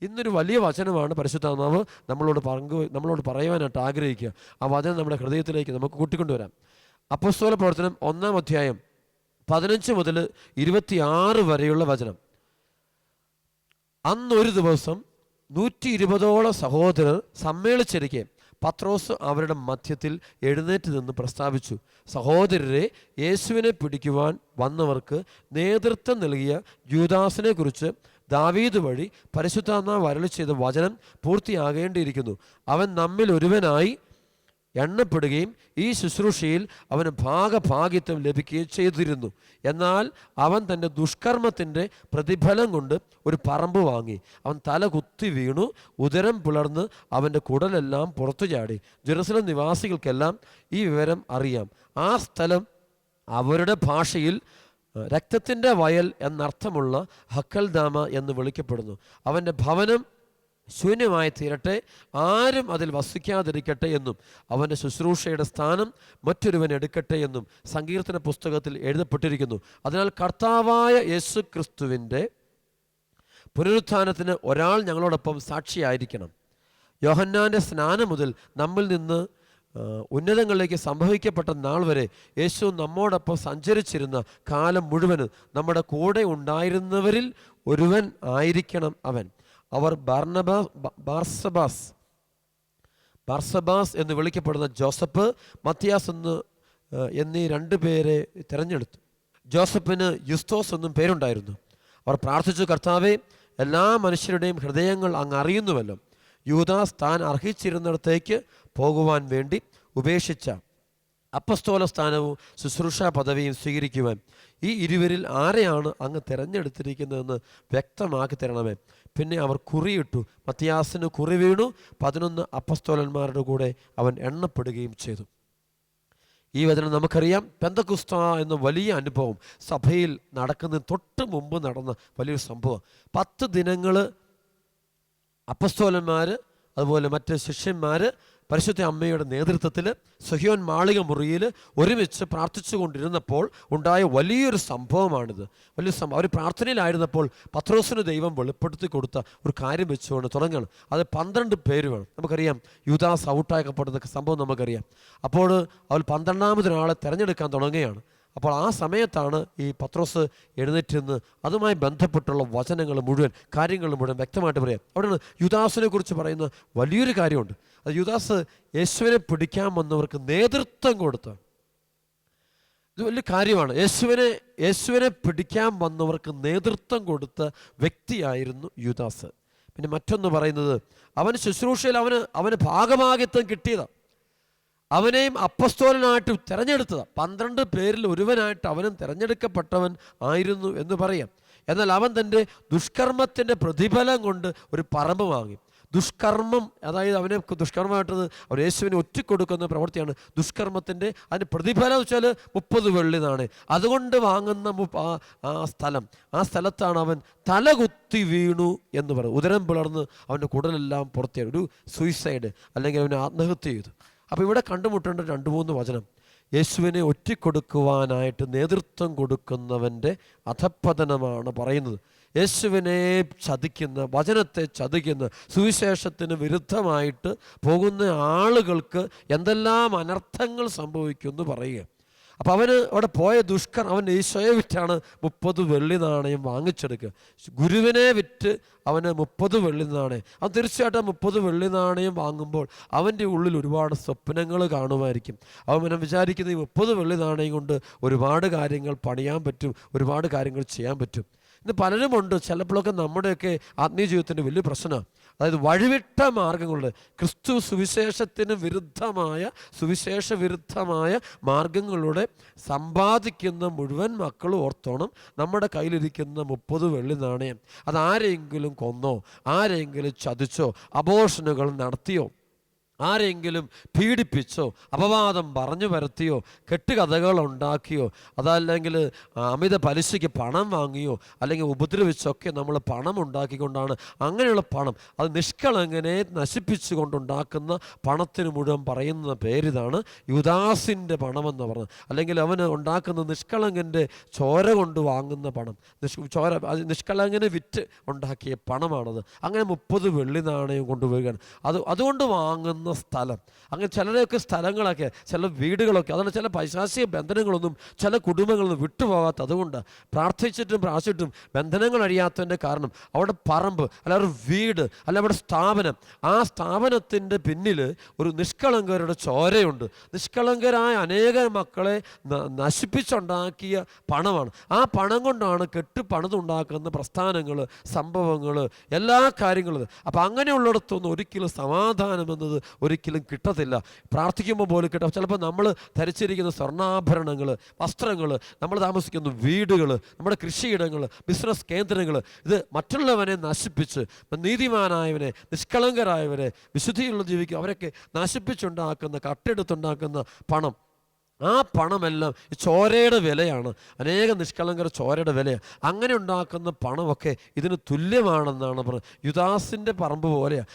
ഇന്നൊരു വലിയ വചനമാണ് പരിശുദ്ധാത്മാവ് നമ്മളോട് പറയുവാനായിട്ട് ആഗ്രഹിക്കുക. ആ വചനം നമ്മുടെ ഹൃദയത്തിലേക്ക് നമുക്ക് കൂട്ടിക്കൊണ്ടുവരാം. അപ്പോസ്തല പ്രവർത്തനം 1-ാം അധ്യായം 15 മുതൽ 26 വരെയുള്ള വചനം. അന്നൊരു ദിവസം 120ഓളം സഹോദരർ സമ്മേളിച്ചിരിക്കെ പത്രോസ് അവരുടെ മധ്യത്തിൽ എഴുന്നേറ്റ് നിന്ന് പ്രസ്താവിച്ചു, സഹോദരരെ, യേശുവിനെ പിടിക്കുവാൻ വന്നവർക്ക് നേതൃത്വം നൽകിയ യൂദാസിനെ കുറിച്ച് ദാവീദ് വഴി പരിശുദ്ധാത്മാവ് അരുളി ചെയ്ത വചനം പൂർത്തിയാകേണ്ടിയിരിക്കുന്നു. അവൻ നമ്മിൽ ഒരുവനായി എണ്ണപ്പെടുകയും ഈ ശുശ്രൂഷയിൽ അവന് ഭാഗഭാഗിത്വം ലഭിക്കുകയും ചെയ്തിരുന്നു. എന്നാൽ അവൻ തൻ്റെ ദുഷ്കർമ്മത്തിൻ്റെ പ്രതിഫലം കൊണ്ട് ഒരു പറമ്പ് വാങ്ങി. അവൻ തല കുത്തി വീണു, ഉദരം പിളർന്ന് അവൻ്റെ കുടലെല്ലാം പുറത്തു ചാടി. ജെറുസലേം നിവാസികൾക്കെല്ലാം ഈ വിവരം അറിയാം. ആ സ്ഥലം അവരുടെ ഭാഷയിൽ രക്തത്തിൻ്റെ വയൽ എന്നർത്ഥമുള്ള ഹക്കൽദാമ എന്ന് വിളിക്കപ്പെടുന്നു. അവൻ്റെ ഭവനം ശൂന്യമായി തീരട്ടെ, ആരും അതിൽ വസിക്കാതിരിക്കട്ടെ എന്നും അവൻ്റെ ശുശ്രൂഷയുടെ സ്ഥാനം മറ്റൊരുവൻ എടുക്കട്ടെ എന്നും സങ്കീർത്തന പുസ്തകത്തിൽ എഴുതപ്പെട്ടിരിക്കുന്നു. അതിനാൽ കർത്താവായ യേശു ക്രിസ്തുവിൻ്റെ പുനരുത്ഥാനത്തിന് ഒരാൾ ഞങ്ങളോടൊപ്പം സാക്ഷിയായിരിക്കണം. യോഹന്നാൻ്റെ സ്നാനം മുതൽ നമ്മിൽ നിന്ന് ഉന്നതങ്ങളിലേക്ക് സംഭവിക്കപ്പെട്ട നാൾ വരെ യേശു നമ്മോടൊപ്പം സഞ്ചരിച്ചിരുന്ന കാലം മുഴുവനും നമ്മുടെ കൂടെ ഉണ്ടായിരുന്നവരിൽ ഒരുവൻ ആയിരിക്കണം അവൻ. അവർ ബാർസബാസ് എന്ന് വിളിക്കപ്പെടുന്ന ജോസഫ്, മത്തിയാസ് എന്നീ 2 പേരെ തിരഞ്ഞെടുത്തു. ജോസഫിന് യുസ്തോസ് എന്നും പേരുണ്ടായിരുന്നു. അവർ പ്രാർത്ഥിച്ചു, കർത്താവേ, എല്ലാ മനുഷ്യരുടെയും ഹൃദയങ്ങൾ അങ്ങ് അറിയുന്നുവല്ലോ. യൂദാസ് താൻ അർഹിച്ചിരുന്നിടത്തേക്ക് പോകുവാൻ വേണ്ടി ഉപേക്ഷിച്ച അപ്പസ്തോല സ്ഥാനവും ശുശ്രൂഷാ പദവിയും സ്വീകരിക്കുവാൻ ഈ ഇരുവരിൽ ആരെയാണ് അങ്ങ് തിരഞ്ഞെടുത്തിരിക്കുന്നതെന്ന് വ്യക്തമാക്കി തരണമേ. പിന്നെ അവർ കുറിയിട്ടു. മത്തിയാസിന് കുറി വീണു. 11 അപ്പസ്തോലന്മാരുടെ കൂടെ അവൻ എണ്ണപ്പെടുകയും ചെയ്തു. ഈ വചനം നമുക്കറിയാം. പെന്തക്കുസ്ത എന്ന വലിയ അനുഭവം സഭയിൽ നടക്കുന്നതിന് തൊട്ട് മുമ്പ് നടന്ന വലിയൊരു സംഭവം. 10 ദിനങ്ങൾ അപ്പസ്തോലന്മാർ അതുപോലെ മറ്റ് ശിഷ്യന്മാർ പരിശുദ്ധ അമ്മയുടെ നേതൃത്വത്തിൽ സഹ്യോൻ മാളിക മുറിയിൽ ഒരുമിച്ച് പ്രാർത്ഥിച്ചു കൊണ്ടിരുന്നപ്പോൾ ഉണ്ടായ വലിയൊരു സംഭവമാണിത്. അവർ പ്രാർത്ഥനയിലായിരുന്നപ്പോൾ പത്രോസിന് ദൈവം വെളിപ്പെടുത്തി കൊടുത്ത ഒരു കാര്യം വെച്ചുകൊണ്ട് തുടങ്ങണം. അത് 12 പേര് വേണം. നമുക്കറിയാം യൂദാസ് ഔട്ടാക്കപ്പെടുന്ന സംഭവം നമുക്കറിയാം. അപ്പോൾ അവർ 12ാമതൊരാളെ തിരഞ്ഞെടുക്കാൻ തുടങ്ങുകയാണ്. അപ്പോൾ ആ സമയത്താണ് ഈ പത്രോസ് എഴുന്നേറ്റ് അതുമായി ബന്ധപ്പെട്ടുള്ള വചനങ്ങൾ മുഴുവൻ, കാര്യങ്ങൾ മുഴുവൻ വ്യക്തമായിട്ട് പറയാം. അവിടെയാണ് യുദാസിനെ കുറിച്ച് പറയുന്ന വലിയൊരു കാര്യമുണ്ട്. അത് യുദാസ് യേശുവിനെ പിടിക്കാൻ വന്നവർക്ക് നേതൃത്വം കൊടുത്ത ഇത് വലിയ കാര്യമാണ്. യേശുവിനെ പിടിക്കാൻ വന്നവർക്ക് നേതൃത്വം കൊടുത്ത വ്യക്തിയായിരുന്നു യുദാസ്. പിന്നെ മറ്റൊന്ന് പറയുന്നത്, അവന് ശുശ്രൂഷയിൽ അവന് ഭാഗഭാഗിത്വം കിട്ടിയതാണ്. അവനെയും അപ്പസ്തോലനായിട്ട് തിരഞ്ഞെടുത്തതാണ്. 12 പേരിൽ ഒരുവനായിട്ട് അവനും തിരഞ്ഞെടുക്കപ്പെട്ടവൻ ആയിരുന്നു എന്ന് പറയാം. എന്നാൽ അവൻ തൻ്റെ ദുഷ്കർമ്മത്തിൻ്റെ പ്രതിഫലം കൊണ്ട് ഒരു പറമ്പ് വാങ്ങി. ദുഷ്കർമ്മം, അതായത് അവനെ ദുഷ്കർമ്മമായിട്ടത് അവർ യേശുവിനെ ഒറ്റിക്കൊടുക്കുന്ന പ്രവൃത്തിയാണ് ദുഷ്കർമ്മത്തിൻ്റെ. അതിൻ്റെ പ്രതിഫലം വെച്ചാൽ 30 വെള്ളി നാണയം. അതുകൊണ്ട് വാങ്ങുന്ന ആ സ്ഥലത്താണ് അവൻ തലകുത്തി വീണു എന്ന് പറയും. ഉദരം പിളർന്ന് അവൻ്റെ കുടലെല്ലാം പുറത്തേക്ക്, ഒരു സൂയിസൈഡ് അല്ലെങ്കിൽ അവനെ ആത്മഹത്യ ചെയ്തു. അപ്പോൾ ഇവിടെ കണ്ടുമുട്ടേണ്ട 2-3 വചനം. യേശുവിനെ ഒറ്റിക്കൊടുക്കുവാനായിട്ട് നേതൃത്വം കൊടുക്കുന്നവൻ്റെ അധപ്പതനമാണ് പറയുന്നത്. യേശുവിനെ ചതിക്കുന്ന, വചനത്തെ ചതിക്കുന്ന, സുവിശേഷത്തിന് വിരുദ്ധമായിട്ട് പോകുന്ന ആളുകൾക്ക് എന്തെല്ലാം അനർത്ഥങ്ങൾ സംഭവിക്കുമെന്ന് പറയുക. അപ്പോൾ അവന് അവിടെ പോയ അവൻ ഈശോയെ വിറ്റാണ് 30 വെള്ളി നാണയം വാങ്ങിച്ചെടുക്കുക. ഗുരുവിനെ വിറ്റ് അവന് 30 വെള്ളി നാണയം. അവൻ തീർച്ചയായിട്ടും 30 വെള്ളി നാണയം വാങ്ങുമ്പോൾ അവൻ്റെ ഉള്ളിൽ ഒരുപാട് സ്വപ്നങ്ങൾ കാണുമായിരിക്കും. അവൻ വിചാരിക്കുന്ന ഈ 30 വെള്ളി നാണയം കൊണ്ട് ഒരുപാട് കാര്യങ്ങൾ പണിയാൻ പറ്റും, ഒരുപാട് കാര്യങ്ങൾ ചെയ്യാൻ പറ്റും. ഇന്ന് പലരുമുണ്ട്. ചിലപ്പോഴൊക്കെ നമ്മുടെയൊക്കെ ആത്മീയ ജീവിതത്തിൻ്റെ വലിയ പ്രശ്നമാണ്. അതായത് വഴിവിട്ട മാർഗങ്ങളുണ്ട്. ക്രിസ്തു സുവിശേഷ വിരുദ്ധമായ മാർഗങ്ങളിലൂടെ സമ്പാദിക്കുന്ന മുഴുവൻ മക്കളും ഓർത്തോണം, നമ്മുടെ കയ്യിലിരിക്കുന്ന 30 വെള്ളി നാണയം അത് ആരെങ്കിലും കൊന്നോ, ആരെങ്കിലും ചതിച്ചോ, അബോർഷനുകൾ നടത്തിയോ, ആരെങ്കിലും പീഡിപ്പിച്ചോ അപവാദം പറഞ്ഞു വരുത്തിയോ കെട്ടുകഥകൾ ഉണ്ടാക്കിയോ അതല്ലെങ്കിൽ അമിത പലിശയ്ക്ക് പണം വാങ്ങിയോ അല്ലെങ്കിൽ ഉപദ്രവിച്ചൊക്കെ നമ്മൾ പണം ഉണ്ടാക്കിക്കൊണ്ടാണ് അങ്ങനെയുള്ള പണം അത് നിഷ്കളങ്കനെ നശിപ്പിച്ചു കൊണ്ടുണ്ടാക്കുന്ന പണത്തിന് മുഴുവൻ പറയുന്ന പേരിതാണ് യൂദാസിൻ്റെ പണമെന്ന് പറഞ്ഞത്. അല്ലെങ്കിൽ അവന് ഉണ്ടാക്കുന്ന നിഷ്കളങ്കൻ്റെ ചോര കൊണ്ട് വാങ്ങുന്ന പണം, നിഷ്കളങ്കനെ വിറ്റ് ഉണ്ടാക്കിയ പണമാണത്. അങ്ങനെ 30 വെള്ളി നാണയം കൊണ്ടുപോവുകയാണ്. അതുകൊണ്ട് വാങ്ങുന്ന സ്ഥലം. അങ്ങനെ ചിലരെയൊക്കെ സ്ഥലങ്ങളൊക്കെ ചില വീടുകളൊക്കെ അതാണ് ചില പൈശാചിക ബന്ധനങ്ങളൊന്നും ചില കുടുംബങ്ങളൊന്നും വിട്ടുപോകാത്ത. അതുകൊണ്ട് പ്രാർത്ഥിച്ചിട്ടും ബന്ധനങ്ങൾ അഴിയാത്തതിൻ്റെ കാരണം അവിടെ പറമ്പ് അല്ല ഒരു വീട് അല്ല അവിടെ സ്ഥാപനം, ആ സ്ഥാപനത്തിൻ്റെ പിന്നിൽ ഒരു നിഷ്കളങ്കരുടെ ചോരയുണ്ട്. നിഷ്കളങ്കരായ അനേക മക്കളെ നശിപ്പിച്ചുണ്ടാക്കിയ പണമാണ്. ആ പണം കൊണ്ടാണ് പണിതുണ്ടാക്കുന്ന പ്രസ്ഥാനങ്ങൾ, സംഭവങ്ങൾ, എല്ലാ കാര്യങ്ങളും. അപ്പം അങ്ങനെയുള്ളിടത്തൊന്നും ഒരിക്കലും സമാധാനം എന്നത് ഒരിക്കലും കിട്ടത്തില്ല. പ്രാർത്ഥിക്കുമ്പോൾ പോലും കിട്ടാം. ചിലപ്പോൾ നമ്മൾ ധരിച്ചിരിക്കുന്ന സ്വർണ്ണാഭരണങ്ങൾ, വസ്ത്രങ്ങൾ, നമ്മൾ താമസിക്കുന്ന വീടുകൾ, നമ്മുടെ കൃഷിയിടങ്ങൾ, ബിസിനസ് കേന്ദ്രങ്ങൾ, ഇത് മറ്റുള്ളവനെ നശിപ്പിച്ച് നീതിമാനായവനെ, നിഷ്കളങ്കരായവരെ, വിശുദ്ധിയുള്ള ജീവിക്കും അവരൊക്കെ നശിപ്പിച്ചുണ്ടാക്കുന്ന കട്ടെടുത്തുണ്ടാക്കുന്ന പണം, ആ പണമെല്ലാം ചോരയുടെ വിലയാണ്. അനേകം നിഷ്കളങ്കര ചോരയുടെ വിലയാണ്. അങ്ങനെ ഉണ്ടാക്കുന്ന പണമൊക്കെ ഇതിന് തുല്യമാണെന്നാണ് പറഞ്ഞത്. യുദാസിൻ്റെ പറമ്പ് പോലെയാണ്.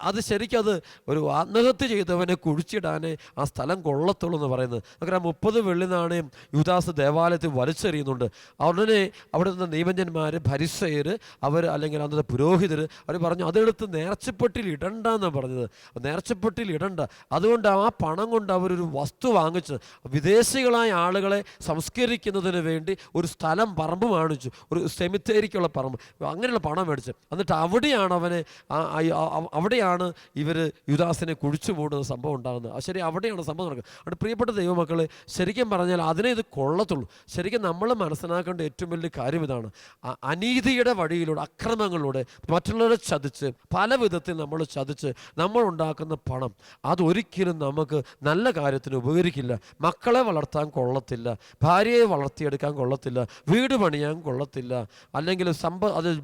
അത് ശരിക്കും ഒരു ആത്മഹത്യ ചെയ്തവനെ കുഴിച്ചിടാനേ ആ സ്ഥലം കൊള്ളത്തുള്ളൂ എന്ന് പറയുന്നത്. നമുക്കറിയാം 30 വെള്ളി നാണയം യുദാസ് ദേവാലയത്തിൽ വലിച്ചെറിയുന്നുണ്ട്. ഉടനെ അവിടെ നിന്ന് നിയമജ്ഞന്മാർ, ഫരിസയർ, അവർ അല്ലെങ്കിൽ അന്നത്തെ പുരോഹിതർ അവർ പറഞ്ഞു അതെടുത്ത് നേർച്ചപ്പെട്ടിൽ ഇടണ്ടെന്നാണ് പറഞ്ഞത്. നേർച്ചപ്പെട്ടിൽ ഇടണ്ട. അതുകൊണ്ട് ആ പണം കൊണ്ട് അവരൊരു വസ്തു വാങ്ങിച്ച് വിദേശികളായ ആളുകളെ സംസ്കരിക്കുന്നതിന് വേണ്ടി ഒരു സ്ഥലം, പറമ്പ് വാങ്ങിച്ചു, ഒരു സെമിത്തേരിക്കുള്ള പറമ്പ്, അങ്ങനെയുള്ള പണം മേടിച്ച് എന്നിട്ട് അവിടെയാണ് ഇവർ യുദാസിനെ കുഴിച്ചു മൂടുന്ന സംഭവം ഉണ്ടാകുന്നത്. ശരി, അവിടെയാണ് സംഭവം നടക്കുന്നത്. അതുകൊണ്ട് പ്രിയപ്പെട്ട ദൈവമക്കളെ, ശരിക്കും പറഞ്ഞാൽ അതിനെ ഇത് കൊള്ളത്തുള്ളൂ. ശരിക്കും നമ്മൾ മനസ്സിലാക്കേണ്ട ഏറ്റവും വലിയ കാര്യം ഇതാണ്. അനീതിയുടെ വഴിയിലൂടെ, അക്രമങ്ങളിലൂടെ മറ്റുള്ളവരെ ചതിച്ച് പല വിധത്തിൽ നമ്മൾ ചതിച്ച് നമ്മൾ ഉണ്ടാക്കുന്ന പണം അതൊരിക്കലും നമുക്ക് നല്ല കാര്യത്തിന് ഉപകരിക്കില്ല. മക്കളെ വളർത്താൻ കൊള്ളത്തില്ല, ഭാര്യയെ വളർത്തിയെടുക്കാൻ കൊള്ളത്തില്ല, വീട് പണിയാൻ കൊള്ളത്തില്ല, അല്ലെങ്കിൽ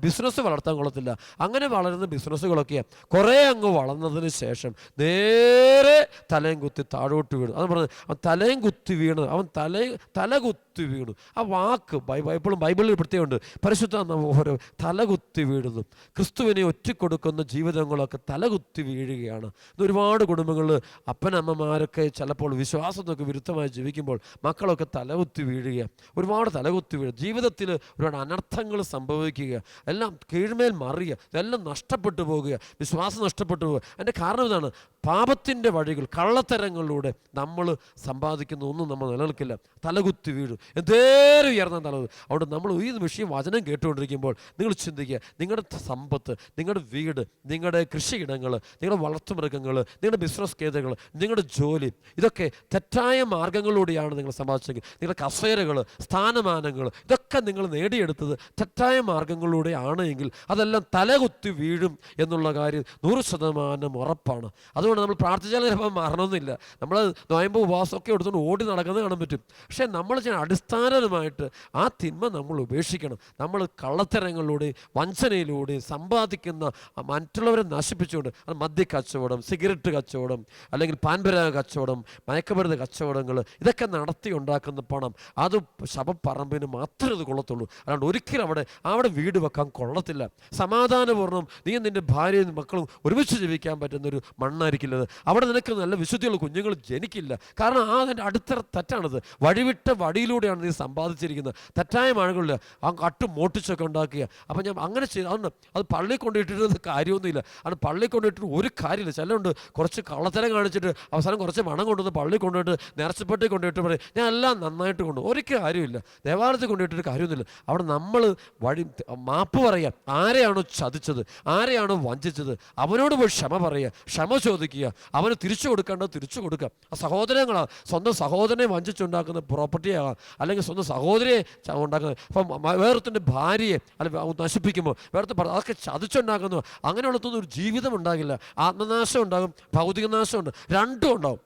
ബിസിനസ് വളർത്താൻ കൊള്ളത്തില്ല. അങ്ങനെ വളരുന്ന ബിസിനസ്സുകളൊക്കെയാണ് കുറേ അങ്ങ് വളർന്നതിന് ശേഷം നേരെ തലയും കുത്തി താഴോട്ട് വീണു. അത് പറഞ്ഞത് അവൻ തലയും കുത്തി വീണ്, അവൻ തലകുത്തി വീണു. ആ വാക്ക് ബൈബിളിൽ പ്രത്യേകമുണ്ട്. പരിശുദ്ധ ഓരോ തലകുത്തി വീഴുന്നു. ക്രിസ്തുവിനെ ഒറ്റിക്കൊടുക്കുന്ന ജീവിതങ്ങളൊക്കെ തലകുത്തി വീഴുകയാണ്. ഇത് ഒരുപാട് കുടുംബങ്ങളിൽ അപ്പനമ്മമാരൊക്കെ ചിലപ്പോൾ വിശ്വാസത്തൊക്കെ വിരുദ്ധമായി ജീവിക്കുമ്പോൾ മക്കളൊക്കെ തലകുത്തി വീഴുക, ഒരുപാട് തലകുത്തി വീഴുക, ജീവിതത്തിൽ ഒരുപാട് അനർത്ഥങ്ങൾ സംഭവിക്കുക, എല്ലാം കീഴ്മേൽ മറിയുക, ഇതെല്ലാം നഷ്ടപ്പെട്ടു പോകുക, വിശ്വാസം നഷ്ടപ്പെട്ടു പോകുക. അതിൻ്റെ കാരണം ഇതാണ്, പാപത്തിൻ്റെ വഴികൾ, കള്ളത്തരങ്ങളിലൂടെ നമ്മൾ സമ്പാദിക്കുന്ന ഒന്നും നമ്മൾ നിലനിൽക്കില്ല. തലകുത്തി വീഴും, എന്തേലും ഉയർന്ന തലകുത്തി. അതുകൊണ്ട് നമ്മൾ ഈ വിഷയം വചനം കേട്ടുകൊണ്ടിരിക്കുമ്പോൾ നിങ്ങൾ ചിന്തിക്കുക, നിങ്ങളുടെ സമ്പത്ത്, നിങ്ങളുടെ വീട്, നിങ്ങളുടെ കൃഷിയിടങ്ങൾ, നിങ്ങളുടെ വളർത്തുമൃഗങ്ങൾ, നിങ്ങളുടെ ബിസിനസ് കേന്ദ്രങ്ങൾ, നിങ്ങളുടെ ജോലി, ഇതൊക്കെ തെറ്റായ മാർഗങ്ങളിലൂടെയാണ് നിങ്ങൾ സമ്പാദിച്ചെങ്കിൽ, നിങ്ങളുടെ കസേരകൾ, സ്ഥാനമാനങ്ങൾ, ഇതൊക്കെ നിങ്ങൾ നേടിയെടുത്തത് തെറ്റായ മാർഗങ്ങളിലൂടെ ആണ് എങ്കിൽ അതെല്ലാം തലകുത്തി വീഴും എന്നുള്ള കാര്യം 100% ഉറപ്പാണ്. അതുകൊണ്ട് നമ്മൾ പ്രാർത്ഥിച്ചാൽ ചിലപ്പോൾ മറണമെന്നില്ല. നമ്മൾ നോയമ്പ് ഉപവാസമൊക്കെ എടുത്തുകൊണ്ട് ഓടി നടക്കുന്നത് കാണാൻ പറ്റും. പക്ഷേ നമ്മൾ അടിസ്ഥാനപരമായിട്ട് ആ തിന്മ നമ്മൾ ഉപേക്ഷിക്കണം. നമ്മൾ കള്ളത്തരങ്ങളിലൂടെ, വഞ്ചനയിലൂടെ സമ്പാദിക്കുന്ന മറ്റുള്ളവരെ നശിപ്പിച്ചുകൊണ്ട്, അത് മദ്യ കച്ചവടം, സിഗരറ്റ് കച്ചവടം, അല്ലെങ്കിൽ പാൻപരാഗ കച്ചവടം, മയക്കുമരുന്ന് കച്ചവടങ്ങൾ, ഇതൊക്കെ നടത്തി ഉണ്ടാക്കുന്ന പണം അത് ശവപ്പറമ്പിന് മാത്രമേ ഇത് കൊള്ളത്തുള്ളൂ. അതുകൊണ്ട് ഒരിക്കലും അവിടെ വീട് വെക്കാൻ കൊള്ളത്തില്ല. സമാധാനപൂർണ്ണം നീ നിൻ്റെ ഭാര്യയും മക്കളും ഒരുമിച്ച് ജീവിക്കാൻ പറ്റുന്നൊരു മണ്ണായിരിക്കില്ലത്. അവിടെ നിനക്ക് നല്ല വിശുദ്ധിയുള്ള കുഞ്ഞുങ്ങൾ ജനിക്കില്ല. കാരണം അതിൻ്റെ അടിത്തറ തെറ്റാണത്. വഴിവിട്ട വഴിയിലൂടെയാണ് നീ സമ്പാദിച്ചിരിക്കുന്നത്. തെറ്റായ മഴകളില്ല, ആ കട്ടും മോട്ടിച്ചൊക്കെ ഉണ്ടാക്കുക. അപ്പം ഞാൻ അങ്ങനെ ചെയ്ത് അതുകൊണ്ട് അത് പള്ളി കൊണ്ടിട്ടിരുന്ന കാര്യമൊന്നുമില്ല. അത് പള്ളി കൊണ്ടിട്ട് ഒരു കാര്യമില്ല. ചിലരുണ്ട് കുറച്ച് കള്ളത്തരം കാണിച്ചിട്ട് അവസാനം കുറച്ച് മണം കൊണ്ടുവന്ന് പള്ളി കൊണ്ടുപോയിട്ട് നേർച്ചപ്പെട്ടി കൊണ്ടുപോയിട്ട് പറയും ഞാൻ എല്ലാം നന്നായിട്ട് കൊണ്ടു. ഒരിക്കലും കാര്യമില്ല. ദേവാലയത്തിൽ കൊണ്ടുപോയിട്ടൊരു കാര്യമൊന്നുമില്ല. അവിടെ നമ്മൾ മാപ്പ് പറയുക, ആരെയാണോ ചതിച്ചത്, ആരെയാണോ വഞ്ചിച്ചത്, അവനോട് പോയി ക്ഷമ പറയുക, ക്ഷമ ചോദിക്കുക, അവന് തിരിച്ചു കൊടുക്കേണ്ടത് തിരിച്ചു കൊടുക്കുക. ആ സഹോദരങ്ങളാണ്, സ്വന്തം സഹോദരനെ വഞ്ചിച്ചുണ്ടാക്കുന്ന പ്രോപ്പർട്ടിയാകാം, അല്ലെങ്കിൽ സ്വന്തം സഹോദരിയെ ഉണ്ടാക്കുന്നത്. അപ്പം വേറൊരുത്തിൻ്റെ ഭാര്യയെ നശിപ്പിക്കുമ്പോൾ അതൊക്കെ ചതിച്ചുണ്ടാക്കുന്നു. അങ്ങനെയുള്ളതൊന്നും ഒരു ജീവിതം ഉണ്ടാകില്ല. ആത്മനാശം ഉണ്ടാകും, ഭൗതിക നാശം ഉണ്ട്, രണ്ടും ഉണ്ടാകും.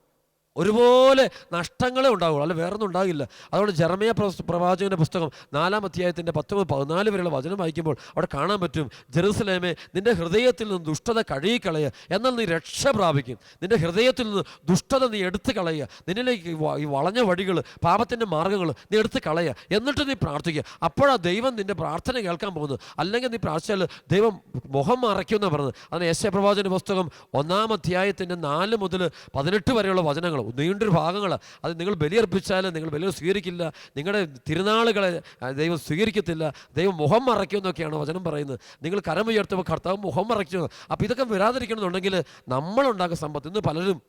ഒരുപോലെ നഷ്ടങ്ങളെ ഉണ്ടാവുള്ളൂ, അല്ല വേറൊന്നും ഉണ്ടാകില്ല. അതുകൊണ്ട് ജെറമ്യാ പ്രവാചകന്റെ പുസ്തകം 4-ാം അധ്യായത്തിൻ്റെ 19-14 വരെയുള്ള വചനം വായിക്കുമ്പോൾ അവിടെ കാണാൻ പറ്റും, ജെറുസലേമേ, നിന്റെ ഹൃദയത്തിൽ നിന്ന് ദുഷ്ടത കഴുകിക്കളയുക, എന്നാൽ നീ രക്ഷ പ്രാപിക്കും. നിന്റെ ഹൃദയത്തിൽ നിന്ന് ദുഷ്ടത നീ എടുത്ത് കളയുക, നിന്നിലേക്ക് ഈ വളഞ്ഞ വഴികൾ, പാപത്തിൻ്റെ മാർഗ്ഗങ്ങൾ നീ എടുത്ത് കളയുക, എന്നിട്ട് നീ പ്രാർത്ഥിക്കുക. അപ്പോഴാണ് ദൈവം നിന്റെ പ്രാർത്ഥന കേൾക്കാൻ പോകുന്നത്. അല്ലെങ്കിൽ നീ പ്രാർത്ഥിച്ചാൽ ദൈവം മുഖം മറയ്ക്കുമെന്നാണ് പറഞ്ഞത്. അതിന് യെശയ്യാ പ്രവാചകന്റെ പുസ്തകം 1-ാം അധ്യായത്തിൻ്റെ 4 മുതൽ 18 വരെയുള്ള വചനങ്ങൾ, നീണ്ടൊരു ഭാഗങ്ങൾ. അത് നിങ്ങൾ ബലിയർപ്പിച്ചാൽ നിങ്ങൾ ബലി സ്വീകരിക്കില്ല, നിങ്ങളുടെ തിരുനാളുകളെ ദൈവം സ്വീകരിക്കത്തില്ല, ദൈവം മുഖം മറയ്ക്കുമെന്നൊക്കെയാണ് വചനം പറയുന്നത്. നിങ്ങൾ കരമുയർത്തുമ്പോൾ കർത്താവ് മുഖം മറയ്ക്കുന്നു. അപ്പോൾ ഇതൊക്കെ വരാതിരിക്കണമെന്നുണ്ടെങ്കിൽ നമ്മളുണ്ടാക്കുന്ന സമ്പത്ത്, ഇന്ന് പലരും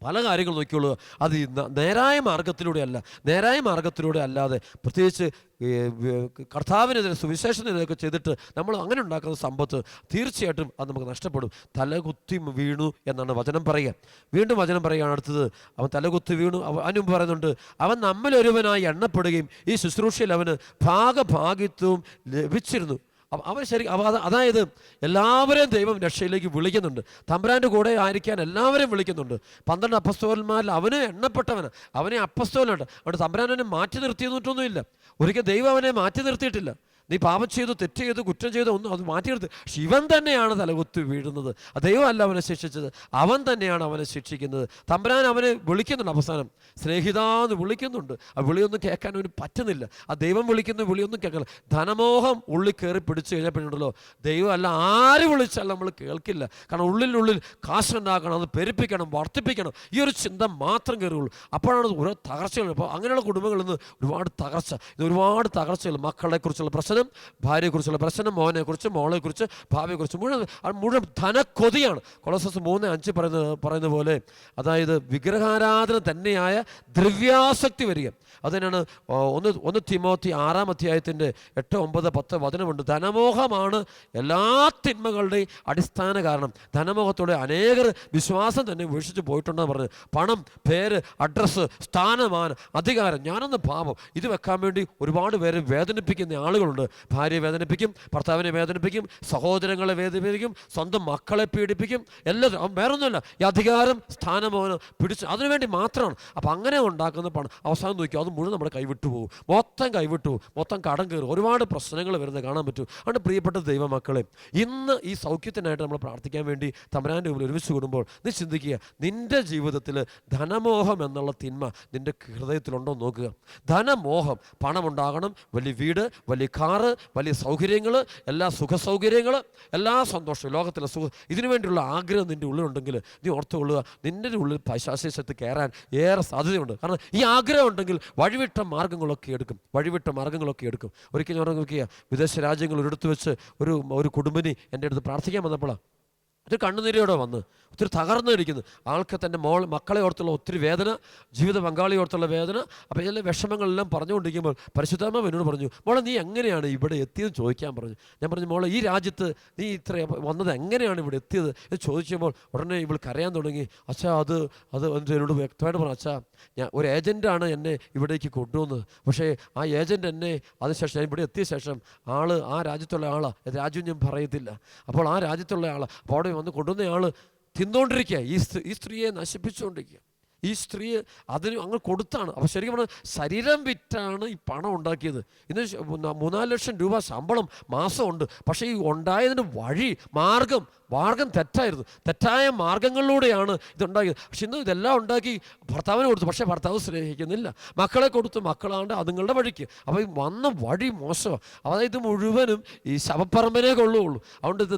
പല കാര്യങ്ങൾ നോക്കിയുള്ളൂ, അത് നേരായ മാർഗത്തിലൂടെ അല്ലാതെ, പ്രത്യേകിച്ച് കർത്താവിനെതിരെ സുവിശേഷത്തിനെതിരെയൊക്കെ ചെയ്തിട്ട് നമ്മൾ അങ്ങനെ ഉണ്ടാക്കുന്ന സമ്പത്ത് തീർച്ചയായിട്ടും അത് നമുക്ക് നഷ്ടപ്പെടും. തലകുത്തി വീണു എന്നാണ് വചനം പറയുക. വീണ്ടും വചനം പറയുകയാണ് അടുത്തത്, അവൻ തലകുത്തി വീണു. അതിനുമ്പ് പറയുന്നുണ്ട്, അവൻ നമ്മിലൊരുവനായി എണ്ണപ്പെടുകയും ഈ ശുശ്രൂഷയിൽ അവന് ഭാഗഭാഗിത്വവും ലഭിച്ചിരുന്നു. അവൻ ശരി, അതായത് എല്ലാവരെയും ദൈവം രക്ഷയിലേക്ക് വിളിക്കുന്നുണ്ട്. തമ്പുരാൻ്റെ കൂടെ ആയിരിക്കാൻ എല്ലാവരെയും വിളിക്കുന്നുണ്ട്. 12 അപ്പസ്തോലന്മാരിൽ അവന് എണ്ണപ്പെട്ടവന്, അവനെ അപ്പസ്തോലുണ്ട്. അവിടെ തമ്പുരാനെ മാറ്റി നിർത്തിയെന്നിട്ടൊന്നുമില്ല. ഒരിക്കൽ ദൈവം അവനെ മാറ്റി നിർത്തിയിട്ടില്ല. നീ പാപം ചെയ്തു, തെറ്റ് ചെയ്തു, കുറ്റം ചെയ്തു ഒന്നും അത് മാറ്റി നിർത്തി. പക്ഷെ ഇവൻ തന്നെയാണ് തലകുത്തി വീഴുന്നത്. ദൈവമല്ല അവനെ ശിക്ഷിച്ചത്, അവൻ തന്നെയാണ് അവനെ ശിക്ഷിക്കുന്നത്. തമ്പുരാൻ അവനെ വിളിക്കുന്നുണ്ട്. അവസാനം സ്നേഹിതാന്ന് വിളിക്കുന്നുണ്ട്. ആ വിളിയൊന്നും കേൾക്കാൻ അവന് പറ്റുന്നില്ല. ആ ദൈവം വിളിക്കുന്ന വിളിയൊന്നും കേൾക്കില്ല. ധനമോഹം ഉള്ളിൽ കയറി പിടിച്ചു കഴിഞ്ഞപ്പോഴുണ്ടല്ലോ, ദൈവമല്ല ആര് വിളിച്ചാൽ നമ്മൾ കേൾക്കില്ല. കാരണം ഉള്ളിൽ കാശുണ്ടാക്കണം, അത് പെരുപ്പിക്കണം, വർദ്ധിപ്പിക്കണം, ഈ ഒരു ചിന്ത മാത്രം കയറുള്ളൂ. അപ്പോഴാണ് ഓരോ തകർച്ചകൾ. അപ്പോൾ അങ്ങനെയുള്ള കുടുംബങ്ങളിൽ നിന്ന് ഒരുപാട് തകർച്ചകൾ, മക്കളെക്കുറിച്ചുള്ള പ്രശ്നം, ഭാര്യയെക്കുറിച്ചുള്ള പ്രശ്നം, മോനെക്കുറിച്ച്, മോളെക്കുറിച്ച്, ഭാവിയെക്കുറിച്ച്, മുഴുവൻ ധനക്കൊതിയാണ്. കൊളോസസ് 3:5 പറയുന്ന പോലെ, അതായത് വിഗ്രഹാരാധന തന്നെയായ ദ്രവ്യാസക്തി വരിക. അതിനാണ് 1 തിമോത്തി 6-ാം അധ്യായത്തിൻ്റെ 8, 9, 10 വചനമുണ്ട്. ധനമോഹമാണ് എല്ലാ തിന്മകളുടെയും അടിസ്ഥാന കാരണം. ധനമോഹത്തോടെ അനേകർ വിശ്വാസം തന്നെ വീക്ഷിച്ച് പോയിട്ടുണ്ടെന്ന് പറഞ്ഞ്, പണം, പേര്, അഡ്രസ്സ്, സ്ഥാനമാനം, അധികാരം, ഞാനെന്ന ഭാവം, ഇത് വെക്കാൻ വേണ്ടി ഒരുപാട് പേരെ വേദനിപ്പിക്കുന്ന ആളുകളുണ്ട്. ഭാര്യയെ വേദനിപ്പിക്കും, ഭർത്താവിനെ വേദനിപ്പിക്കും, സഹോദരങ്ങളെ വേദനിപ്പിക്കും, സ്വന്തം മക്കളെ പീഡിപ്പിക്കും, എല്ലാം വേറൊന്നുമില്ല. ഈ അധികാരം, സ്ഥാനമാനം പിടിച്ച് അതിനുവേണ്ടി മാത്രമാണ്. അപ്പം അങ്ങനെ ഉണ്ടാക്കുന്ന പണം അവസാനം നോക്കിയോ അത് മുഴുവൻ നമ്മുടെ കൈവിട്ടു പോകും. മൊത്തം കടം കയറും, ഒരുപാട് പ്രശ്നങ്ങൾ വരുന്നത് കാണാൻ പറ്റും. അതുകൊണ്ട് പ്രിയപ്പെട്ട ദൈവമക്കളെ, ഇന്ന് ഈ സൗഖ്യത്തിനായിട്ട് നമ്മൾ പ്രാർത്ഥിക്കാൻ വേണ്ടി തമ്പുരാൻ്റെ മുമ്പിൽ ഒരുമിച്ച് കൂടുമ്പോൾ നീ ചിന്തിക്കുക, നിൻ്റെ ജീവിതത്തിൽ ധനമോഹം എന്നുള്ള തിന്മ നിൻ്റെ ഹൃദയത്തിലുണ്ടോ നോക്കുക. ധനമോഹം, പണമുണ്ടാകണം, വലിയ വീട്, വലിയ കാറ്, വലിയ സൗകര്യങ്ങൾ, എല്ലാ സുഖസൗകര്യങ്ങൾ, എല്ലാ സന്തോഷവും, ലോകത്തിലെ ഇതിനു വേണ്ടിയുള്ള ആഗ്രഹം നിൻ്റെ ഉള്ളിലുണ്ടെങ്കിൽ നീ ഓർത്തുകൊള്ളുക, നിൻ്റെ ഉള്ളിൽ പൈശാചികശക്തി കയറാൻ ഏറെ സാധ്യതയുണ്ട്. കാരണം ഈ ആഗ്രഹം ഉണ്ടെങ്കിൽ വഴിവിട്ട മാർഗ്ഗങ്ങളൊക്കെ എടുക്കും. ഒരിക്കൽ ഞാൻ നോക്കിയ വിദേശ രാജ്യങ്ങൾ ഒരിടത്ത് വെച്ച് ഒരു കുടുംബിനി എൻ്റെ അടുത്ത് പ്രാർത്ഥിക്കാൻ വന്നപ്പോഴാണ് ഒരു കണ്ണുനീരോടെ വന്ന് ഒത്തിരി തകർന്നിരിക്കുന്നു. ആൾക്ക് തൻ്റെ മക്കളെ ഓർത്തുള്ള ഒത്തിരി വേദന, ജീവിത പങ്കാളി ഓർത്തുള്ള വേദന. അപ്പോൾ എല്ലാ വിഷമങ്ങളെല്ലാം പറഞ്ഞുകൊണ്ടിരിക്കുമ്പോൾ പരിശുദ്ധാത്മാവ് എന്നോട് പറഞ്ഞു, മോളെ നീ എങ്ങനെയാണ് ഇവിടെ എത്തിയതെന്ന് ചോദിക്കാൻ പറഞ്ഞു. ഞാൻ പറഞ്ഞു, മോളെ ഈ രാജ്യത്ത് നീ ഇത്ര വന്നത് എങ്ങനെയാണ് ഇവിടെ എത്തിയത് എന്ന് ചോദിക്കുമ്പോൾ ഉടനെ ഇവൾ കരയാൻ തുടങ്ങി. അച്ഛാ അത് എന്നോട് വ്യക്തമായിട്ട് പറഞ്ഞു, അച്ഛാ ഒരു ഏജൻറ്റാണ് എന്നെ ഇവിടേക്ക് കൊണ്ടുവന്നത്. പക്ഷേ ആ ഏജൻറ്റ് എന്നെ അതിനുശേഷം ഞാൻ ഇവിടെ എത്തിയ ശേഷം ആ രാജ്യത്തുള്ള ആളാണ്, രാജ്യം ഞാൻ പറയത്തില്ല. അപ്പോൾ ആ രാജ്യത്തുള്ള ആളാണ്, അപ്പോൾ അവിടെ വന്ന് കൊണ്ടുവന്ന ആൾ തിന്നുകൊണ്ടിരിക്കുക, ഈ സ്ത്രീയെ നശിപ്പിച്ചുകൊണ്ടിരിക്കുക. ഈ സ്ത്രീ അതിന് അങ്ങ് കൊടുത്താണ്. അപ്പോൾ ശരിക്കും പറഞ്ഞാൽ ശരീരം വിറ്റാണ് ഈ പണം ഉണ്ടാക്കിയത്. ഇന്ന് 3-4 ലക്ഷം രൂപ ശമ്പളം മാസമുണ്ട്. പക്ഷേ ഈ ഉണ്ടായതിന് മാർഗം തെറ്റായിരുന്നു. തെറ്റായ മാർഗങ്ങളിലൂടെയാണ് ഇതുണ്ടാക്കിയത്. പക്ഷെ ഇന്ന് ഇതെല്ലാം ഉണ്ടാക്കി ഭർത്താവിനെ കൊടുത്തു, പക്ഷേ ഭർത്താവ് സ്നേഹിക്കുന്നില്ല. മക്കളെ കൊടുത്തു, മക്കളാണ്ട് അതുങ്ങളുടെ വഴിക്ക്. അപ്പോൾ ഈ വന്ന വഴി മോശമാണ്. അതായത് ഇത് മുഴുവനും ഈ ശവപ്പറമ്പിനെ കൊള്ളുകയുള്ളൂ. അതുകൊണ്ട് ഇത്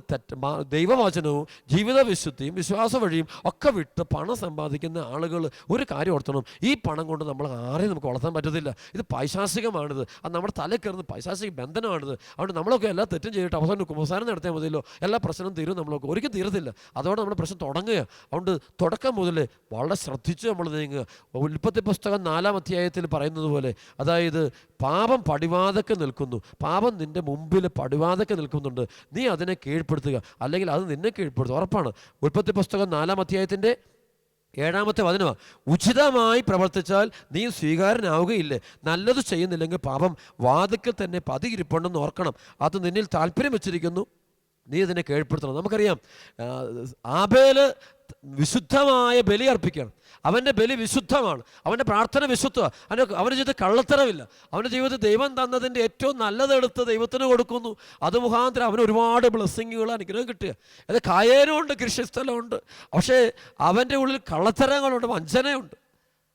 ദൈവവചനവും ജീവിത വിശുദ്ധിയും വിശ്വാസ വഴിയും ഒക്കെ വിട്ട് പണം സമ്പാദിക്കുന്ന ആളുകൾ ഒരു കാര്യം ഓർത്തണം, ഈ പണം കൊണ്ട് നമ്മൾ ആരെയും നമുക്ക് വളർത്താൻ പറ്റത്തില്ല. ഇത് പൈശാചികമാണിത്. അത് നമ്മുടെ തലയിൽ കയറുന്ന പൈശാചിക ബന്ധനമാണിത്. അതുകൊണ്ട് നമ്മളൊക്കെ എല്ലാ തെറ്റും ചെയ്തിട്ട് അവസാനം കുമ്പസാരം നടത്തിയാൽ മതിയല്ലോ, എല്ലാ പ്രശ്നവും തീരും. നമ്മളൊക്കെ ഒരിക്കലും തീരത്തില്ല. അതോടെ നമ്മുടെ പ്രശ്നം തുടങ്ങുക. അതുകൊണ്ട് തുടക്കം മുതൽ വളരെ ശ്രദ്ധിച്ച് നമ്മൾ നീങ്ങുക. ഉൽപ്പത്തി പുസ്തകം 4-ാം അധ്യായത്തിൽ പറയുന്നത് പോലെ, അതായത് പാപം പടിവാതൊക്കെ നിൽക്കുന്നു, പാപം നിൻ്റെ മുമ്പിൽ പടിവാതൊക്കെ നിൽക്കുന്നുണ്ട്, നീ അതിനെ കീഴ്പ്പെടുത്തുക, അല്ലെങ്കിൽ അത് നിന്നെ കീഴ്പ്പെടുത്തുക. ഉറപ്പാണ്. ഉൽപ്പത്തി പുസ്തകം 4-ാം അധ്യായത്തിൻ്റെ 7-ാമത്തെ വചനമാണ്, ഉചിതമായി പ്രവർത്തിച്ചാൽ നീ സ്വീകാരനാവുകയില്ലേ, നല്ലത് ചെയ്യുന്നില്ലെങ്കിൽ പാപം വാതിക്കൽ തന്നെ പതിയിരിപ്പുണ്ടെന്ന് ഓർക്കണം, അത് നിന്നിൽ താല്പര്യം വെച്ചിരിക്കുന്നു, നീ ഇതിനെ കീഴ്പ്പെടുത്തണം. നമുക്കറിയാം ആബേല് വിശുദ്ധമായ ബലി അർപ്പിക്കണം. അവൻ്റെ ബലി വിശുദ്ധമാണ്, അവൻ്റെ പ്രാർത്ഥന വിശുദ്ധമാണ്. അവൻ്റെ ജീവിതത്തിൽ കള്ളത്തരമില്ല. അവൻ്റെ ജീവിതത്തിൽ ദൈവം തന്നതിൻ്റെ ഏറ്റവും നല്ലതെടുത്ത് ദൈവത്തിന് കൊടുക്കുന്നു. അത് മുഖാന്തരം അവന് ഒരുപാട് ബ്ലെസ്സിങ്ങുകൾ, അനുഗ്രഹം കിട്ടുക. അത് കായേനുമുണ്ട്, കൃഷിസ്ഥലമുണ്ട്. പക്ഷേ അവൻ്റെ ഉള്ളിൽ കള്ളത്തരങ്ങളുണ്ട്, വഞ്ചനയുണ്ട്.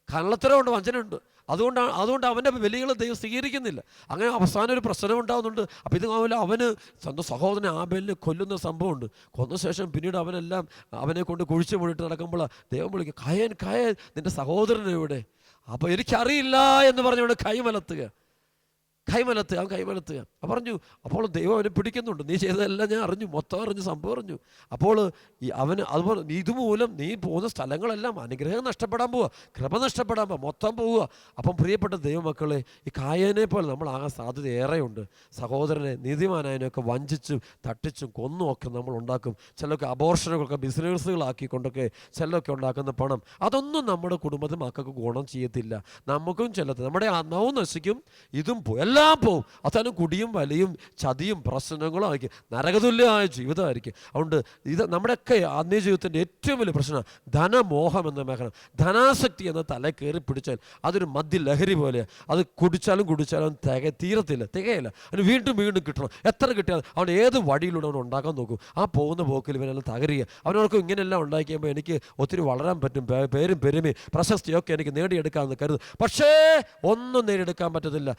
കള്ളത്തരമുണ്ട്, വഞ്ചനയുണ്ട്. അതുകൊണ്ട് അവൻ്റെ ബലികൾ ദൈവം സ്വീകരിക്കുന്നില്ല. അങ്ങനെ അവസാനം ഒരു പ്രശ്നം ഉണ്ടാകുന്നുണ്ട്. അപ്പോൾ ഇത് അവന് സ്വന്തം സഹോദരനെ ആബേലിനെ കൊല്ലുന്ന സംഭവമുണ്ട്. കൊന്ന ശേഷം പിന്നീട് അവനെ കൊണ്ട് കുഴിച്ചു മൂടിയിട്ട് നടക്കുമ്പോൾ ദൈവം വിളിക്കും, കായൻ കായൻ നിൻ്റെ സഹോദരൻ എവിടെ? അപ്പോൾ എനിക്കറിയില്ല എന്ന് പറഞ്ഞുകൊണ്ട് കൈമലത്തുക. അവൻ കൈമലത്തുക. അപ്പോൾ ദൈവം അവനെ പിടിക്കുന്നുണ്ട്. നീ ചെയ്തതെല്ലാം ഞാൻ അറിഞ്ഞു, മൊത്തം അറിഞ്ഞു, സംഭവം അറിഞ്ഞു. അപ്പോൾ അവന് അതുപോലെ ഇതുമൂലം നീ പോകുന്ന സ്ഥലങ്ങളെല്ലാം അനുഗ്രഹം നഷ്ടപ്പെടാൻ പോവുക, കൃപ നഷ്ടപ്പെടാൻ പോവുക, മൊത്തം പോവുക. അപ്പം പ്രിയപ്പെട്ട ദൈവമക്കളെ, ഈ കായേനെ പോലെ നമ്മളാകാൻ സാധ്യത ഏറെയുണ്ട്. സഹോദരനെ, നീതിമാനായതിനൊക്കെ വഞ്ചിച്ചും തട്ടിച്ചും കൊന്നുമൊക്കെ നമ്മൾ ഉണ്ടാക്കും. ചിലർക്ക് അബോർഷനുകളൊക്കെ ബിസിനസ്സുകളാക്കിക്കൊണ്ടൊക്കെ ചിലരൊക്കെ ഉണ്ടാക്കുന്ന പണം, അതൊന്നും നമ്മുടെ കുടുംബത്തിൽ മക്കൾക്ക് ഗുണം ചെയ്യത്തില്ല. നമുക്കും ചിലത് നമ്മുടെ ആത്മാവും നശിക്കും, ഇതും എല്ലാം പോവും. അവസാനം കുടിയും വലിയും ചതിയും പ്രശ്നങ്ങളും ആയിരിക്കും, നരകതുല്യമായ ജീവിതമായിരിക്കും. അതുകൊണ്ട് ഇത് നമ്മുടെയൊക്കെ ആത്മീയ ജീവിതത്തിൻ്റെ ഏറ്റവും വലിയ പ്രശ്നം ധനമോഹം എന്ന മേഖല. ധനാസക്തി എന്ന തല കയറി പിടിച്ചാൽ അതൊരു മദ്യലഹരി പോലെ. അത് കുടിച്ചാലും തികയില്ല. അതിന് വീണ്ടും വീണ്ടും കിട്ടണം. എത്ര കിട്ടിയാൽ അവൻ ഏത് വഴിയിലൂടെ അവൻ ഉണ്ടാക്കാൻ നോക്കും. ആ പോകുന്ന പോക്കിൽ ഇവനെല്ലാം തകരുക. അവനോർക്കും ഇങ്ങനെയെല്ലാം ഉണ്ടാക്കിയപ്പോൾ എനിക്ക് ഒത്തിരി വളരാൻ പറ്റും, പേരും പെരുമയും പ്രശസ്തിയൊക്കെ എനിക്ക് നേടിയെടുക്കാമെന്ന് കരുതും. പക്ഷേ ഒന്നും നേടിയെടുക്കാൻ പറ്റത്തില്ല.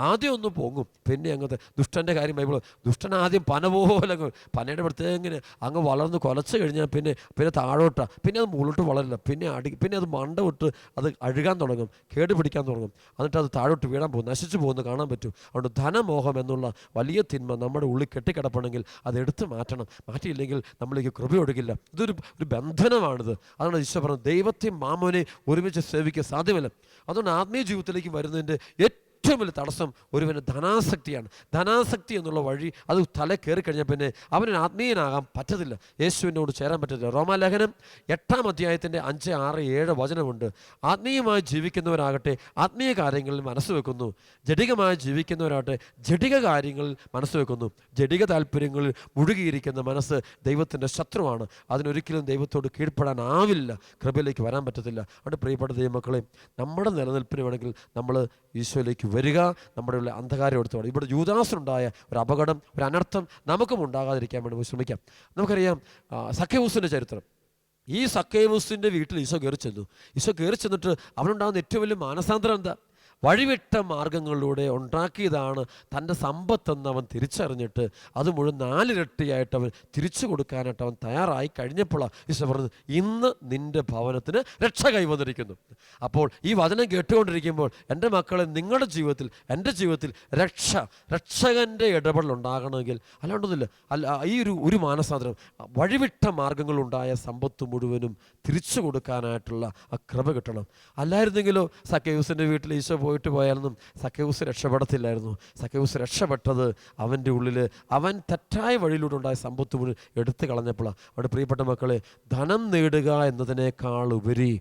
ആദ്യം ഒന്ന് പോകും, പിന്നെ അങ്ങനത്തെ ദുഷ്ടൻ്റെ കാര്യം ബൈബിൾ. ദുഷ്ടൻ ആദ്യം പന പോലെ, പനയുടെ പ്രത്യേകം ഇങ്ങനെ അങ്ങ് വളർന്ന് കൊലച്ച് കഴിഞ്ഞാൽ പിന്നെ താഴോട്ടാണ്, പിന്നെ അത് മുകളിലോട്ട് വളരില്ല, പിന്നെ അത് മണ്ട വിട്ട് അത് അഴുകാൻ തുടങ്ങും, കേട് പിടിക്കാൻ തുടങ്ങും. എന്നിട്ട് അത് താഴോട്ട് വീഴാൻ പോകും, നശിച്ചു പോകുന്നത് കാണാൻ പറ്റും. അതുകൊണ്ട് ധനമോഹം എന്നുള്ള വലിയ തിന്മ നമ്മുടെ ഉള്ളിൽ കെട്ടിക്കിടപ്പണമെങ്കിൽ അത് എടുത്ത് മാറ്റണം. മാറ്റിയില്ലെങ്കിൽ നമ്മളിലേക്ക് കൃപ ഒടുക്കില്ല. ഇതൊരു ബന്ധനമാണിത്. അതുകൊണ്ട് ഈശോ പറഞ്ഞു, ദൈവത്തെയും മാമോനെ ഒരുമിച്ച് സേവിക്കാൻ സാധ്യമല്ല. അതുകൊണ്ട് ആത്മീയ ജീവിതത്തിലേക്ക് വരുന്നതിൻ്റെ ഏറ്റവും വലിയ തടസ്സം ഒരുവന് ധനാസക്തിയാണ്. ധനാസക്തി എന്നുള്ള വഴി അത് തല കയറി കഴിഞ്ഞാൽ പിന്നെ അവന് ആത്മീയനാകാൻ പറ്റത്തില്ല, യേശുവിനോട് ചേരാൻ പറ്റത്തില്ല. റോമാലേഖനം 8-ാം അധ്യായത്തിൻ്റെ 5, 6, 7 വചനമുണ്ട്. ആത്മീയമായി ജീവിക്കുന്നവരാകട്ടെ ആത്മീയ കാര്യങ്ങളിൽ മനസ്സ് വെക്കുന്നു, ജഡികമായി ജീവിക്കുന്നവരാകട്ടെ ജഡിക കാര്യങ്ങളിൽ മനസ്സ് വെക്കുന്നു. ജഡിക താല്പര്യങ്ങളിൽ മുഴുകിയിരിക്കുന്ന മനസ്സ് ദൈവത്തിൻ്റെ ശത്രുവാണ്. അതിനൊരിക്കലും ദൈവത്തോട് കീഴ്പ്പെടാനാവില്ല, കൃപയിലേക്ക് വരാൻ പറ്റത്തില്ല. അതുകൊണ്ട് പ്രിയപ്പെട്ട ദൈവമക്കളെ, നമ്മുടെ നിലനിൽപ്പിന് വേണമെങ്കിൽ നമ്മൾ ഈശോയിലേക്ക് വരിക, നമ്മുടെ ഉള്ള അന്ധകാരം എടുത്തു പോകണം. ഇവിടെ യൂദാസിനുണ്ടായ ഒരു അപകടം, ഒരു അനർത്ഥം നമുക്കും ഉണ്ടാകാതിരിക്കാൻ വേണ്ടി ശ്രമിക്കാം. നമുക്കറിയാം സക്കേവൂസിൻ്റെ ചരിത്രം. ഈ സക്കേവൂസിൻ്റെ വീട്ടിൽ ഈശോ കയറി ചെന്നിട്ട് അവനുണ്ടാകുന്ന ഏറ്റവും വലിയ മാനസാന്തരം എന്താ? വഴിവിട്ട മാർഗങ്ങളിലൂടെ ഉണ്ടാക്കിയതാണ് തൻ്റെ സമ്പത്തെന്ന് അവൻ തിരിച്ചറിഞ്ഞിട്ട് അത് മുഴുവൻ 4 ഇരട്ടിയായിട്ട് അവൻ തിരിച്ചു കൊടുക്കാനായിട്ട് അവൻ തയ്യാറായി കഴിഞ്ഞപ്പോൾ ഈശോ പറഞ്ഞത്, ഇന്ന് നിൻ്റെ ഭവനത്തിന് രക്ഷ കൈവന്നിരിക്കുന്നു. അപ്പോൾ ഈ വചനം കേട്ടുകൊണ്ടിരിക്കുമ്പോൾ എൻ്റെ മക്കളെ, നിങ്ങളുടെ ജീവിതത്തിൽ, എൻ്റെ ജീവിതത്തിൽ രക്ഷകൻ്റെ ഇടപെടൽ ഉണ്ടാകണമെങ്കിൽ അല്ലാണ്ടൊന്നുമില്ല. ഈ ഒരു മാനസാന്തരം, വഴിവിട്ട മാർഗങ്ങളുണ്ടായ സമ്പത്ത് മുഴുവനും തിരിച്ചു കൊടുക്കാനായിട്ടുള്ള ആ കൃപ കിട്ടണം. അല്ലായിരുന്നെങ്കിലോ സക്കേവൂസിൻ്റെ വീട്ടിൽ ഈശോ പോയാലൊന്നും സക്കേവൂസ് രക്ഷപ്പെടത്തില്ലായിരുന്നു. സക്കേവൂസ് രക്ഷപ്പെട്ടത് അവൻ്റെ ഉള്ളിൽ അവൻ തെറ്റായ വഴിയിലൂടെ ഉണ്ടായ സമ്പത്ത് മുഴുവൻ എടുത്തു കളഞ്ഞപ്പോഴാണ്. അവിടെ പ്രിയപ്പെട്ട മക്കളെ, ധനം നേടുക എന്നതിനേക്കാൾ ഉപരി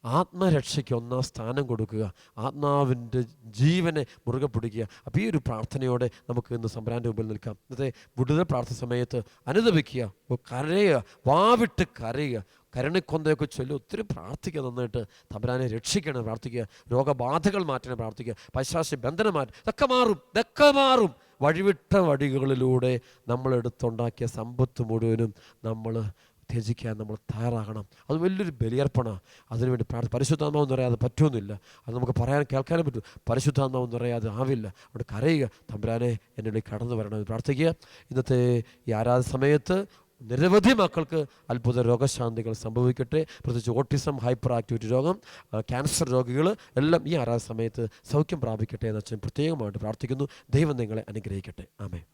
ആത്മരക്ഷയ്ക്ക് 1-ാം സ്ഥാനം കൊടുക്കുക, ആത്മാവിൻ്റെ ജീവനെ മുറുകെ പിടിക്കുക. അപ്പോൾ ഈ ഒരു പ്രാർത്ഥനയോടെ നമുക്ക് ഇന്ന് തമ്പുരാൻ്റെ മുമ്പിൽ നിൽക്കാം. ഇന്നത്തെ വിടുതൽ പ്രാർത്ഥന സമയത്ത് അനുദപിക്കുക, കരയുക, വാവിട്ട് കരയുക, കരുണക്കൊന്തയൊക്കെ ചൊല്ലി ഒത്തിരി പ്രാർത്ഥിക്കുക. നന്നായിട്ട് തമ്പുരാനെ രക്ഷിക്കണം പ്രാർത്ഥിക്കുക, രോഗബാധകൾ മാറ്റണം പ്രാർത്ഥിക്കുക, പൈശാചിക ബന്ധനം മാറ്റും. ഇതൊക്കെ മാറും. വഴിവിട്ട വഴികളിലൂടെ നമ്മൾ എടുത്തുണ്ടാക്കിയ സമ്പത്ത് മുഴുവനും നമ്മൾ ത്യജിക്കാൻ നമ്മൾ തയ്യാറാകണം. അത് വലിയൊരു ബലിയർപ്പണമാണ്. അതിനുവേണ്ടി പരിശുദ്ധാത്മാവ് നിറയാതെ പറ്റുമെന്നില്ല. അത് നമുക്ക് കേൾക്കാനും പറ്റും. പരിശുദ്ധാത്മാവ് നിറയാതെ ആവില്ല. അവിടെ കരയുക, തമ്പുരാനെ എന്നിലേക്ക് കടന്നു വരണമെന്ന് പ്രാർത്ഥിക്കുക. ഇന്നത്തെ ഈ ആരാധന സമയത്ത് നിരവധി മക്കൾക്ക് അത്ഭുത രോഗശാന്തികൾ സംഭവിക്കട്ടെ. പ്രത്യേകിച്ച് ഓട്ടിസം, ഹൈപ്പർ ആക്ടിവിറ്റി രോഗം, ക്യാൻസർ രോഗികൾ എല്ലാം ഈ ആരാധന സമയത്ത് സൗഖ്യം പ്രാപിക്കട്ടെ എന്ന് അച്ഛൻ പ്രത്യേകമായിട്ട് പ്രാർത്ഥിക്കുന്നു. ദൈവം നിങ്ങളെ അനുഗ്രഹിക്കട്ടെ. ആമേൻ.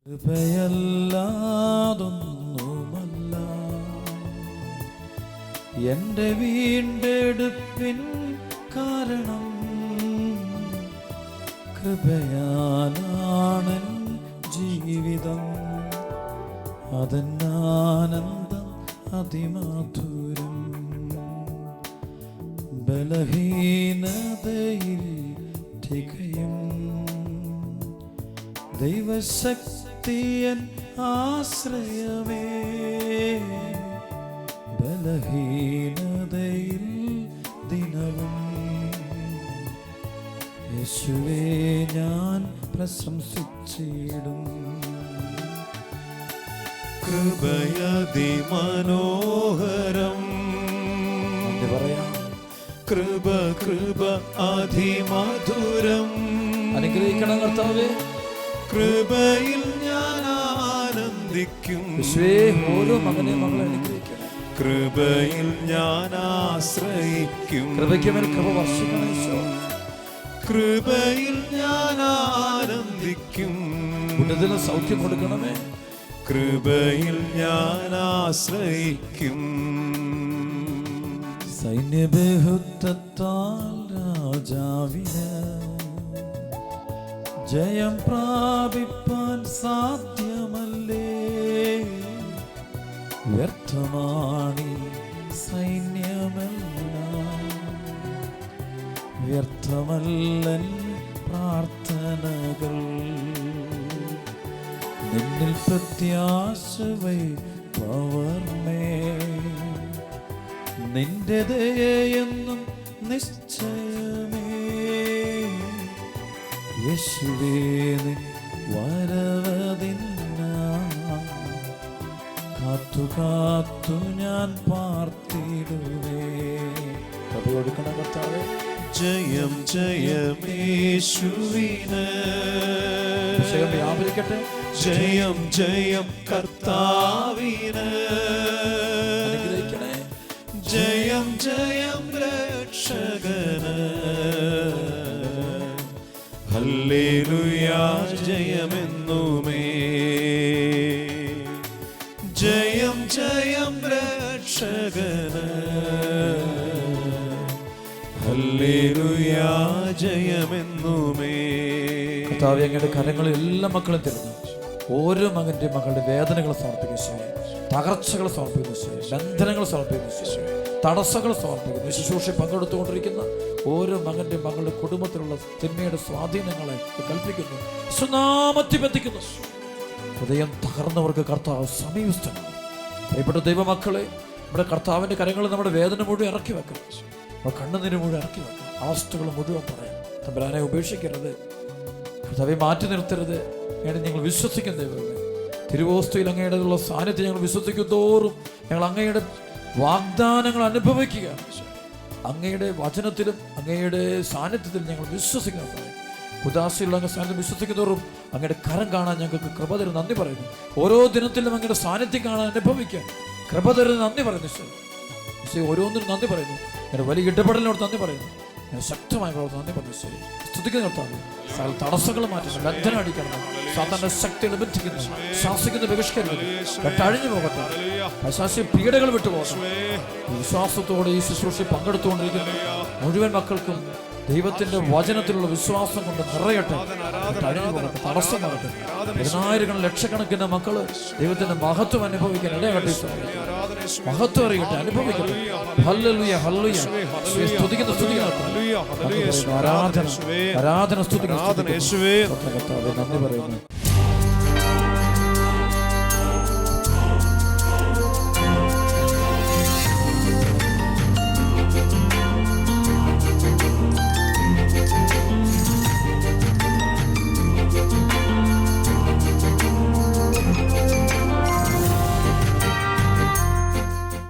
കൃപയല്ലാതൊന്നുമല്ല എൻ്റെ വീണ്ടെടുപ്പിൻ കാരണം, കൃപയാലാണെൻ ജീവിതം, അതെന്നാനന്ദം അതിമധുരം. ബലഹീനതയിൽ തികയും ദൈവശക്തിയൻ ആശ്രയമേ. ബലഹീനതയിൽ ദിനവും യേശുവേ ഞാൻ പ്രശംസിച്ചിടും. കൃപയതിമനോഹരം പറയാം. കൃപ കൃപ അതിമധുരം. അനുഗ്രഹിക്കണം കർത്താവേ. കൃപയിൽ ഞാൻ ആനന്ദിക്കും. ഓരോ മകനെ മകളെ അനുഗ്രഹിക്കണം. കൃപയിൽ ഞാൻ ആശ്രയിക്കും. കൃപയ്ക്ക് മേൽ കൃപ വർഷിക്കണം ഈശോ. കൃപയിൽ ഞാൻ ആനന്ദിക്കും. ഉന്നതത്തിന് സൗഖ്യം കൊടുക്കണമേ. കൃപയിൽ ഞാൻ ആശ്രയിക്കും. സൈന്യബഹുത്വത്താൽ രാജാവിന് ജയം പ്രാപിപ്പാൻ സാധ്യമല്ലേ. വ്യർത്ഥമാണി സൈന്യമെല്ലാം, വ്യർത്ഥമല്ലൻ പ്രാർത്ഥനകൾ. നിന്നിൽ പ്രത്യാശ വൈപ്പവർമേ. നിന്റെ ദയയെന്നും നിശ്ചയമേ. യേശുവേ നിൻ വരവതിന്ന കാത്തു കാത്തു ഞാൻ പാർത്തിടുവേ. കൃപ കൊടുക്കണം കർത്താവേ. ജയം ജയമേശുവിന്. വ്യാപരിക്കട്ടെ. ജയം ജയം കർത്താവിന്. അനുഗ്രഹിക്കണേ. ജയം ജയം രക്ഷകന്. ഹല്ലേലൂയാ ജയമെന്നുമേ. ജയം ജയം രക്ഷകന്. ഹല്ലേലൂയാ ജയമെന്നുമേ. കർത്താവേ, അങ്ങയുടെ കരങ്ങളിൽ എല്ലാ മക്കളും തരുന്നു. ഓരോ മകന്റെ മകളുടെ വേദനകൾ സമർപ്പിക്കുന്നു, തകർച്ചകൾ സമർപ്പിക്കുന്നു, ബന്ധനങ്ങൾ സമർപ്പിക്കുന്നു, തടസ്സങ്ങൾ സമർപ്പിക്കുന്നു. ശുശ്രൂഷ പങ്കെടുത്തുകൊണ്ടിരിക്കുന്ന ഓരോ മകന്റെ മകളുടെ കുടുംബത്തിലുള്ള തിന്മയുടെ സ്വാധീനങ്ങളെ കൽപ്പിക്കുന്നു, സുനാമത്തിൽ ബന്ധിക്കുന്നു. ഹൃദയം തകർന്നവർക്ക് കർത്താവ് സമീപസ്ഥനാണ്. പ്രിയപ്പെട്ട ദൈവമക്കളെ, നമ്മുടെ കർത്താവിന്റെ കരങ്ങളിൽ നമ്മുടെ വേദന മുഴുവൻ ഇറക്കി വെക്കാം, നമ്മുടെ കണ്ണുനീര് മുഴുവൻ ഇറക്കി വെക്കാം, അവസ്ഥകൾ മുഴുവൻ പറയാം. തമ്പുരാനെ ഉപേക്ഷിക്കരുത്, കർത്താവെ മാറ്റി നിർത്തരുത്. അങ്ങയുടെ ഞങ്ങൾ വിശ്വസിക്കുന്ന ദൈവമേ, തിരുവോസ്തയിൽ അങ്ങയുടെ ഉള്ള സാന്നിധ്യം ഞങ്ങൾ വിശ്വസിക്കും തോറും ഞങ്ങൾ അങ്ങയുടെ വാഗ്ദാനങ്ങൾ അനുഭവിക്കുക. അങ്ങയുടെ വചനത്തിലും അങ്ങയുടെ സാന്നിധ്യത്തിലും ഞങ്ങൾ വിശ്വസിക്കുന്ന ഉദാസിയുള്ള അങ്ങ് സാന്നിധ്യം വിശ്വസിക്കുന്നതോറും അങ്ങയുടെ കരം കാണാൻ ഞങ്ങൾക്ക് കൃപ തരുന്ന നന്ദി പറയുന്നു. ഓരോ ദിനത്തിലും അങ്ങയുടെ സാന്നിധ്യം കാണാൻ അനുഭവിക്കാൻ കൃപ തരുന്ന നന്ദി പറയുന്നു. ഈശോ ഓരോന്നിനും നന്ദി പറയുന്നു. ഞങ്ങളുടെ വലിയ ഇടപെടലിനോട് നന്ദി പറയുന്നു. ശക്തമായ പ്രവർത്തനം നന്ദി പറഞ്ഞു. ശരി സ്തുതിക്കുന്ന കർത്താവ്, സകല തടസ്സങ്ങൾ മാറ്റുന്നു, ബന്ധനം അടിക്കണം, സാധാരണ ശക്തികൾ ബന്ധിക്കുന്നു, ശ്വാസിക്കുന്ന ബഹിഷ്കരിക്കുന്നു, കെട്ടഴിഞ്ഞു പോകട്ടെ, പൈശാചിക പീഡകൾ വിട്ടുപോകട്ടെ. വിശ്വാസത്തോടെ ഈ ശുശ്രൂഷ പങ്കെടുത്തുകൊണ്ടിരിക്കുന്ന മുഴുവൻ മക്കൾക്കും ദൈവത്തിന്റെ വചനത്തിലുള്ള വിശ്വാസം കൊണ്ട് നിറയട്ടെ, അഴിഞ്ഞു പോകട്ടെ, തടസ്സം മാറട്ടെ. 10,000 ലക്ഷക്കണക്കിന് മക്കള് ദൈവത്തിന്റെ മഹത്വം അനുഭവിക്കാൻ ഇടയാകട്ടെ, മഹത്വം അറിയട്ടെ, അനുഭവിക്കട്ടെ. Hallelujah, hallelujah. സ്തുതിക്കുന്ന ആരാധന, ആരാധന, സ്തുതിക്കുന്ന നന്ദി പറയുന്നു.